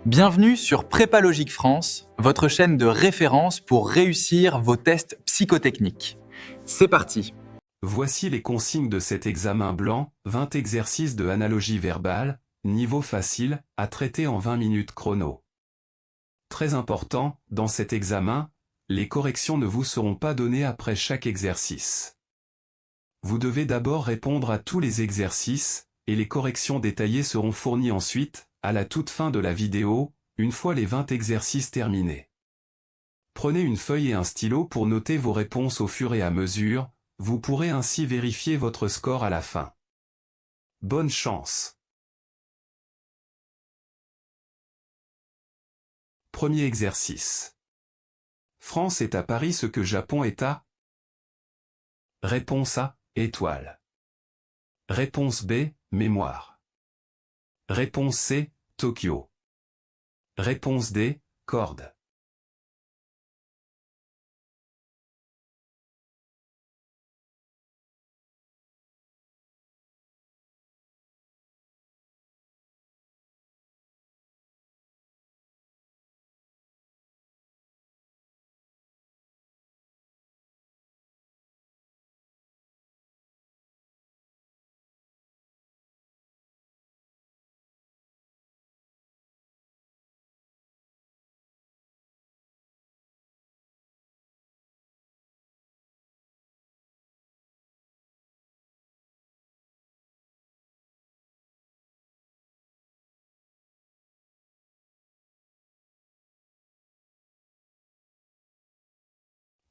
Bienvenue sur Prépalogique France, votre chaîne de référence pour réussir vos tests psychotechniques. C'est parti. Voici les consignes de cet examen blanc, 20 exercices de analogie verbale, niveau facile, à traiter en 20 minutes chrono. Très important, dans cet examen, les corrections ne vous seront pas données après chaque exercice. Vous devez d'abord répondre à tous les exercices, et les corrections détaillées seront fournies ensuite, à la toute fin de la vidéo, une fois les 20 exercices terminés. Prenez une feuille et un stylo pour noter vos réponses au fur et à mesure, vous pourrez ainsi vérifier votre score à la fin. Bonne chance! Premier exercice. France est à Paris ce que Japon est à? Réponse A, étoile. Réponse B, mémoire. Réponse C, Tokyo. Réponse D, corde.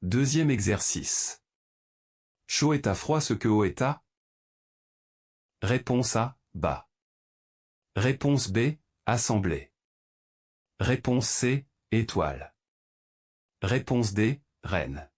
Deuxième exercice. Chaud est à froid ce que haut est à? Réponse A, bas. Réponse B, assemblée. Réponse C, étoile. Réponse D, reine.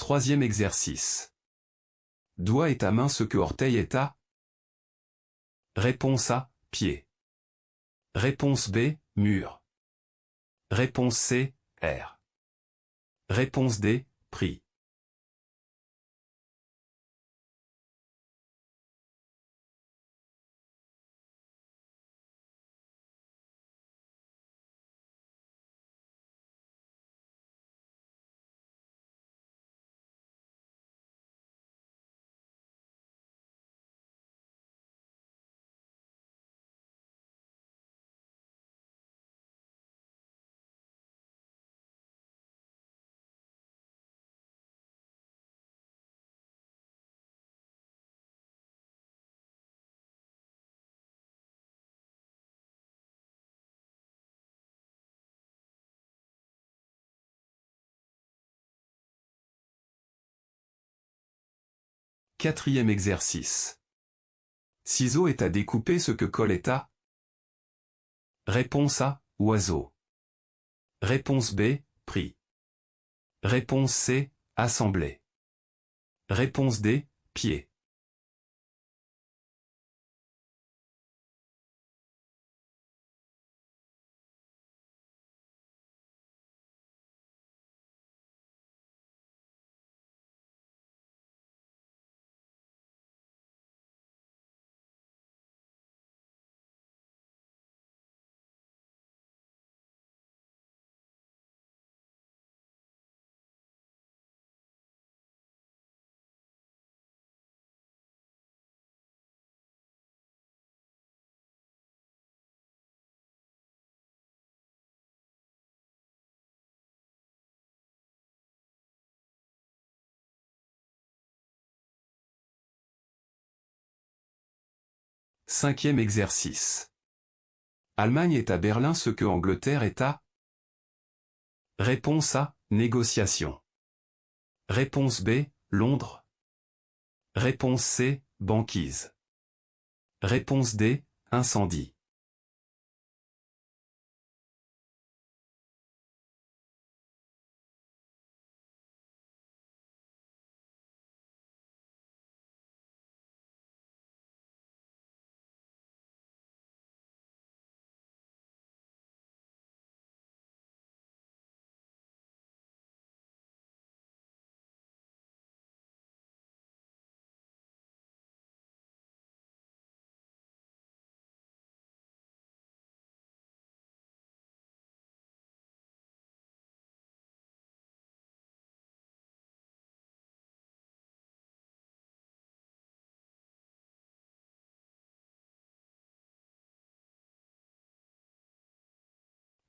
Troisième exercice. Doigt est à main ce que orteil est à? Réponse A, pied. Réponse B, mur. Réponse C, air. Réponse D, prix. Quatrième exercice. Ciseau est à découper ce que colle est à? Réponse A, oiseau. Réponse B, prix. Réponse C, assemblée. Réponse D, pied. Cinquième exercice. Allemagne est à Berlin ce que Angleterre est à... Réponse A, négociation. Réponse B, Londres. Réponse C, banquise. Réponse D, incendie.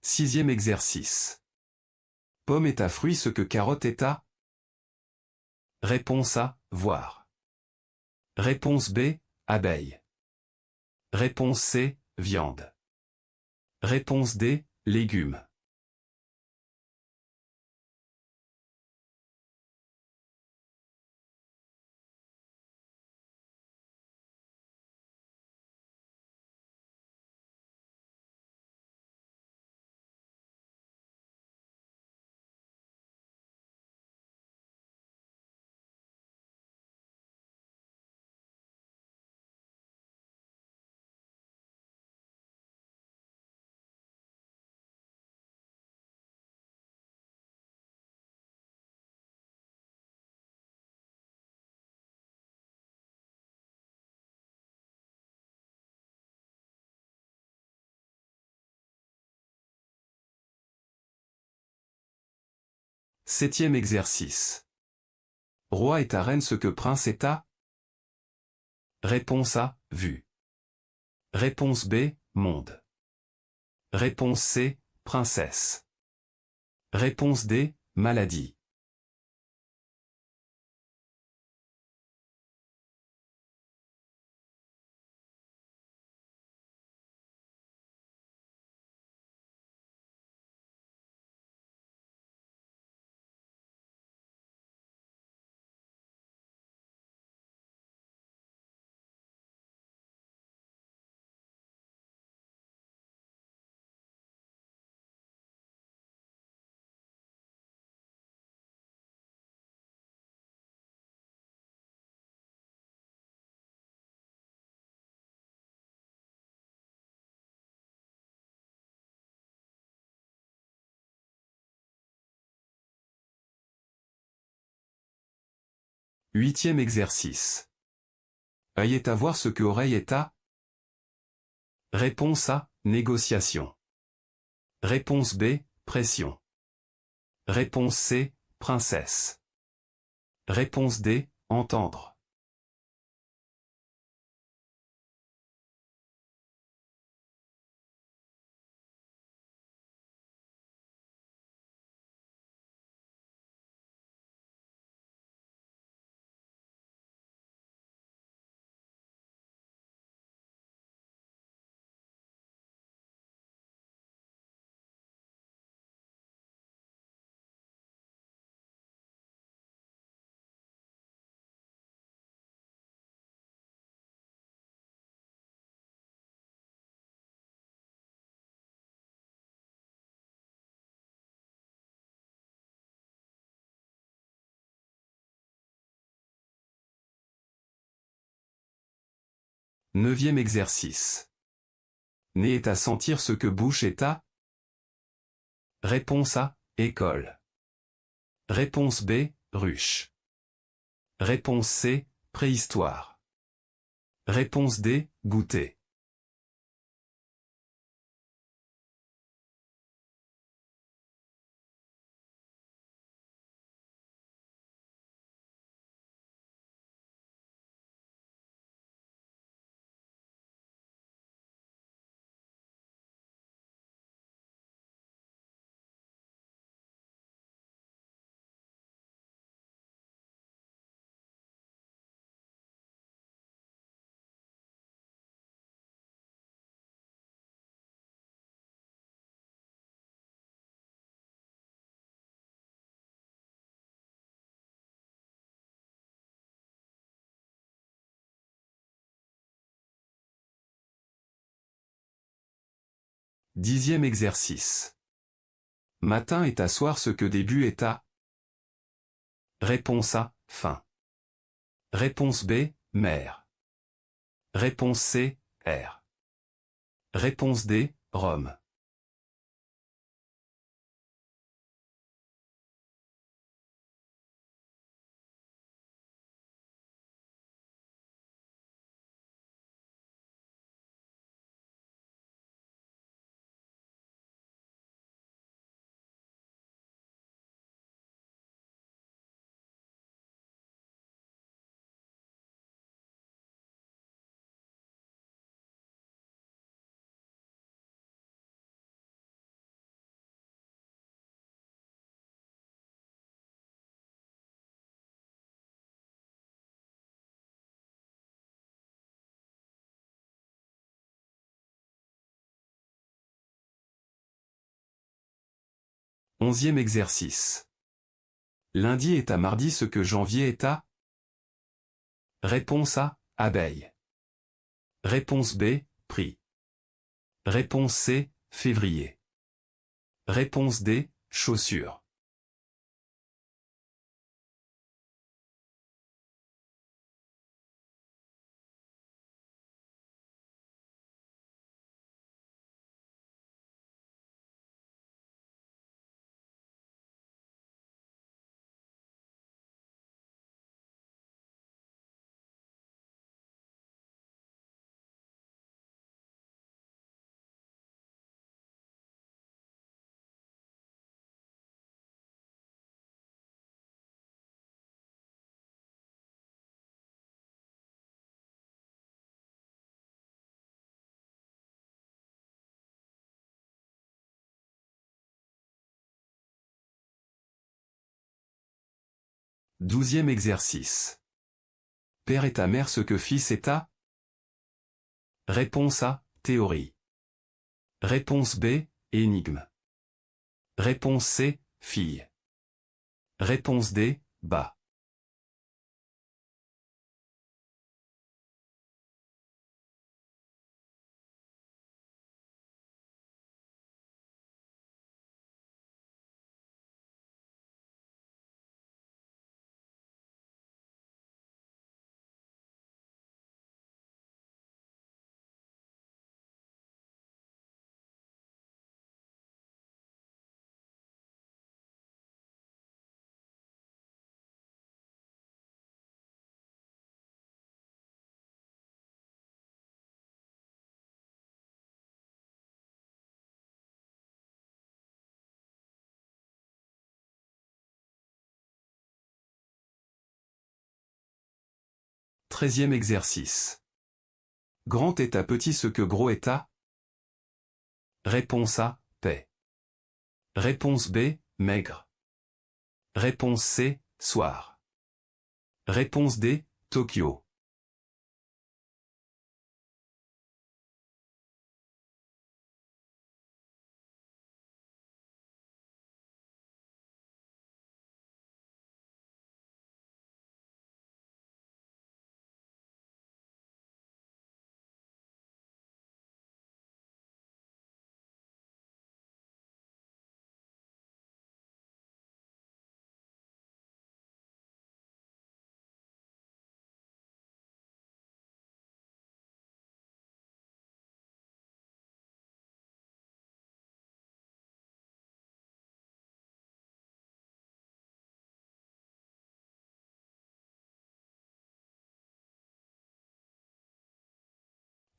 Sixième exercice. Pomme est à fruit ce que carotte est à... Réponse A, voir. Réponse B, abeille. Réponse C, viande. Réponse D, légumes. Septième exercice. Roi est à reine ce que prince est à... Réponse A, vue. Réponse B, monde. Réponse C, princesse. Réponse D, maladie. Huitième exercice. Œil est à voir ce que oreille est à... Réponse A, négociation. Réponse B, pression. Réponse C, princesse. Réponse D, entendre. Neuvième exercice. Nez est à sentir ce que bouche est à... Réponse A, école. Réponse B, ruche. Réponse C, préhistoire. Réponse D, goûter. 10e exercice. Matin est à soir ce que début est à. Réponse A, fin. Réponse B, mer. Réponse C, air. Réponse D, Rome. Onzième exercice. Lundi est à mardi ce que janvier est à. Réponse A, abeille. Réponse B, prix. Réponse C, février. Réponse D, chaussures. Douzième exercice. Père est à mère ce que fils est à. Réponse A, théorie. Réponse B, énigme. Réponse C, fille. Réponse D, bas. Treizième exercice. Grand est à petit ce que gros est à. Réponse A, paix. Réponse B, maigre. Réponse C, soir. Réponse D, Tokyo.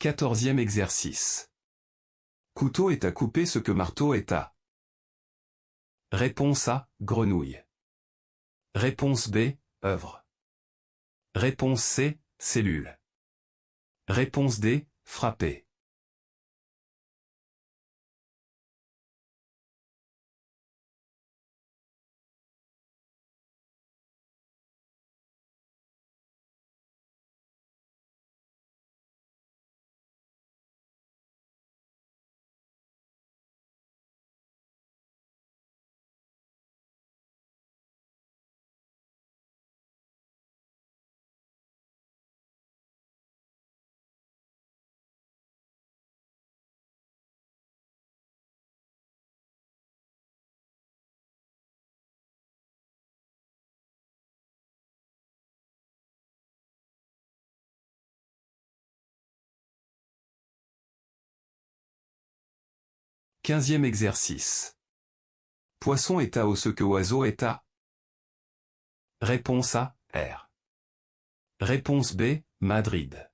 Quatorzième exercice. Couteau est à couper ce que marteau est à. Réponse A, grenouille. Réponse B, œuvre. Réponse C, cellule. Réponse D, frapper. 15e exercice. Poisson est à O ce que oiseau est à. Réponse A, R. Réponse B, Madrid.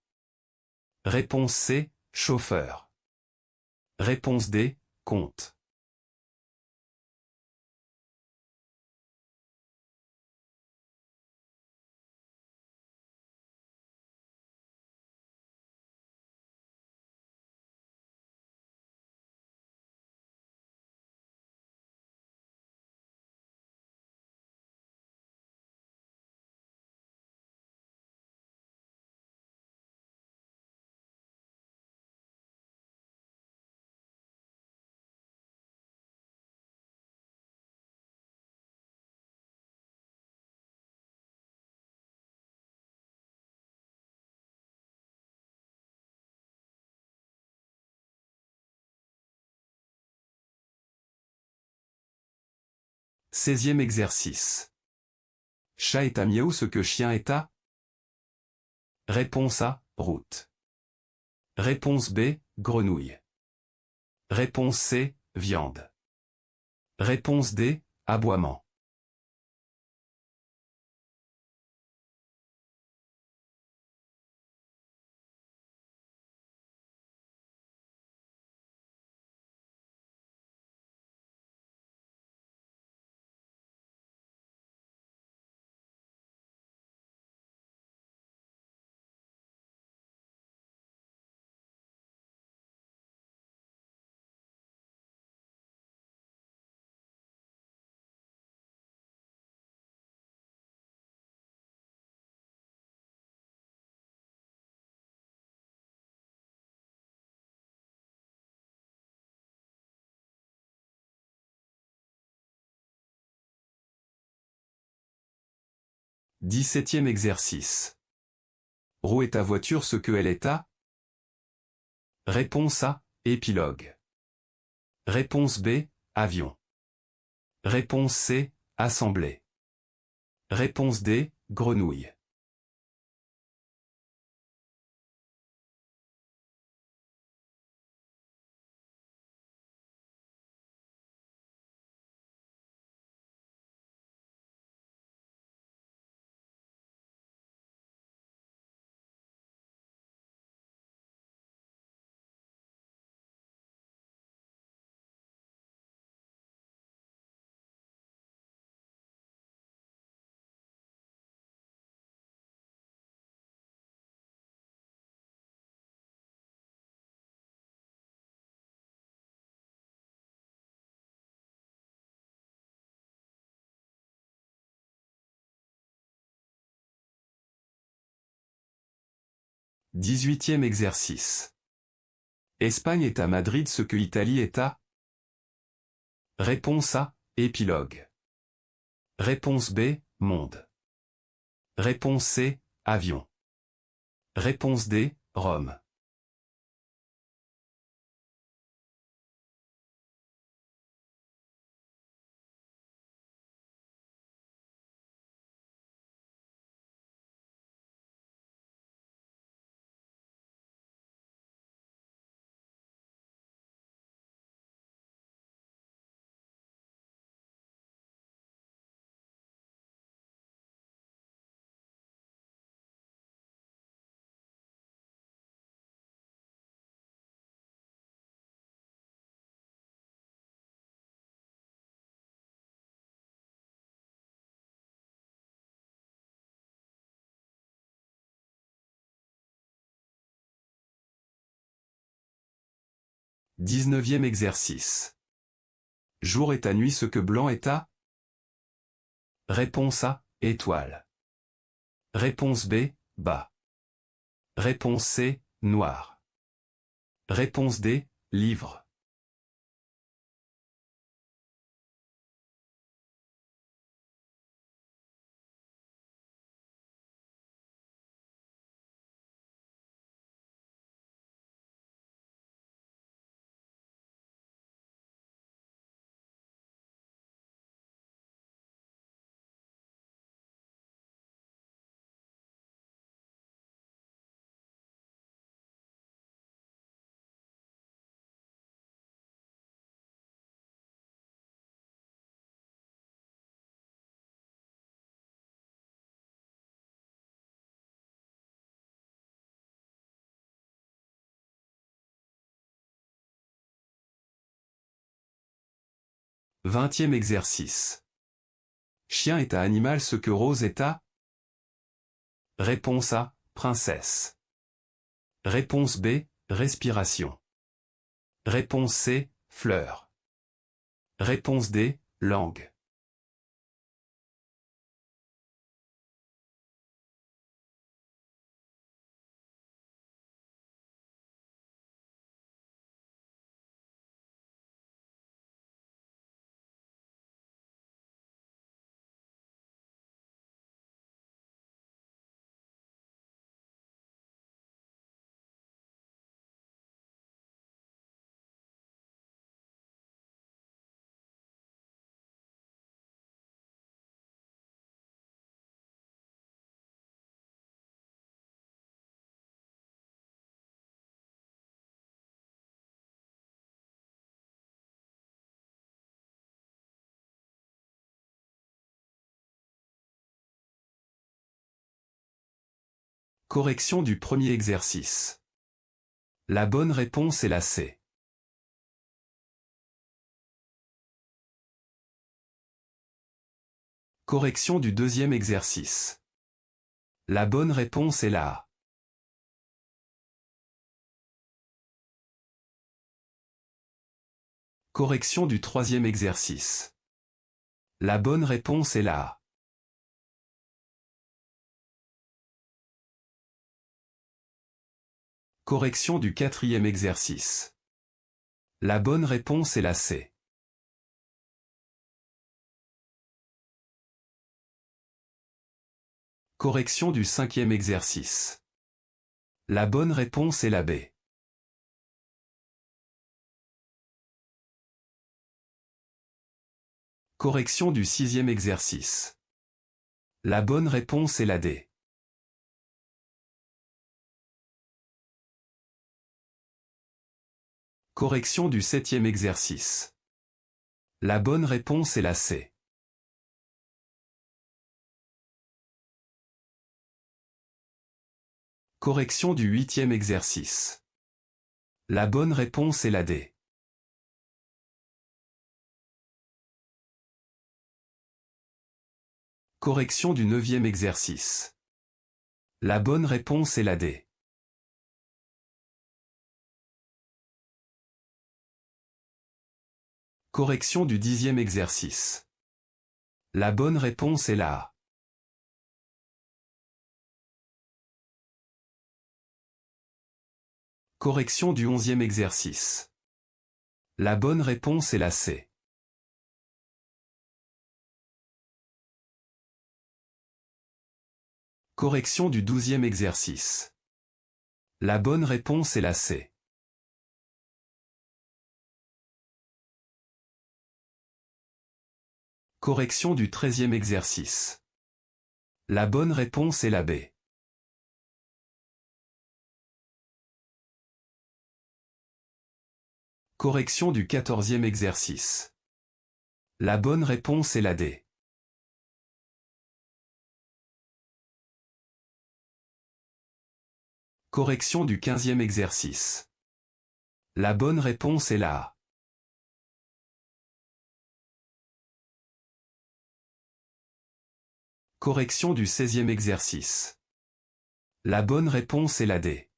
Réponse C, chauffeur. Réponse D, compte. Seizième exercice. Chat est à miaou ce que chien est à. Réponse A, route. Réponse B, grenouille. Réponse C, viande. Réponse D, aboiement. Dix-septième exercice. Roue est ta voiture ce que elle est à. Réponse A, épilogue. Réponse B, avion. Réponse C, assemblée. Réponse D, grenouille. Dix-huitième exercice. Espagne est à Madrid ce que Italie est à. Réponse A, épilogue. Réponse B, monde. Réponse C, avion. Réponse D, Rome. Dix-neuvième exercice. Jour est à nuit ce que blanc est à. Réponse A, étoile. Réponse B, bas. Réponse C, noir. Réponse D, livre. 20e exercice. Chien est à animal ce que rose est à? Réponse A, princesse. Réponse B, respiration. Réponse C, fleur. Réponse D, langue. Correction du premier exercice. La bonne réponse est la C. Correction du deuxième exercice. La bonne réponse est la A. Correction du troisième exercice. La bonne réponse est la A. Correction du quatrième exercice. La bonne réponse est la C. Correction du cinquième exercice. La bonne réponse est la B. Correction du sixième exercice. La bonne réponse est la D. Correction du septième exercice. La bonne réponse est la C. Correction du huitième exercice. La bonne réponse est la D. Correction du neuvième exercice. La bonne réponse est la D. Correction du dixième exercice. La bonne réponse est la A. Correction du onzième exercice. La bonne réponse est la C. Correction du douzième exercice. La bonne réponse est la C. Correction du treizième exercice. La bonne réponse est la B. Correction du quatorzième exercice. La bonne réponse est la D. Correction du quinzième exercice. La bonne réponse est la A. Correction du seizième exercice. La bonne réponse est la D.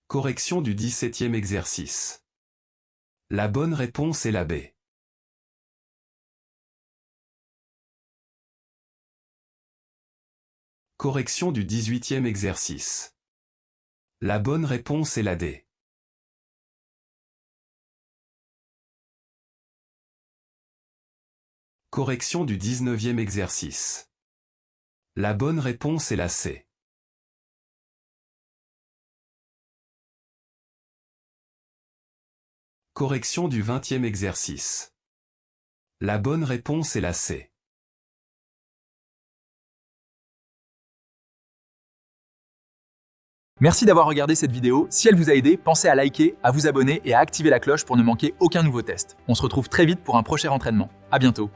Correction du dix-septième exercice. La bonne réponse est la B. Correction du dix-huitième exercice. La bonne réponse est la D. Correction du 19e exercice. La bonne réponse est la C. Correction du 20e exercice. La bonne réponse est la C. Merci d'avoir regardé cette vidéo. Si elle vous a aidé, pensez à liker, à vous abonner et à activer la cloche pour ne manquer aucun nouveau test. On se retrouve très vite pour un prochain entraînement. À bientôt.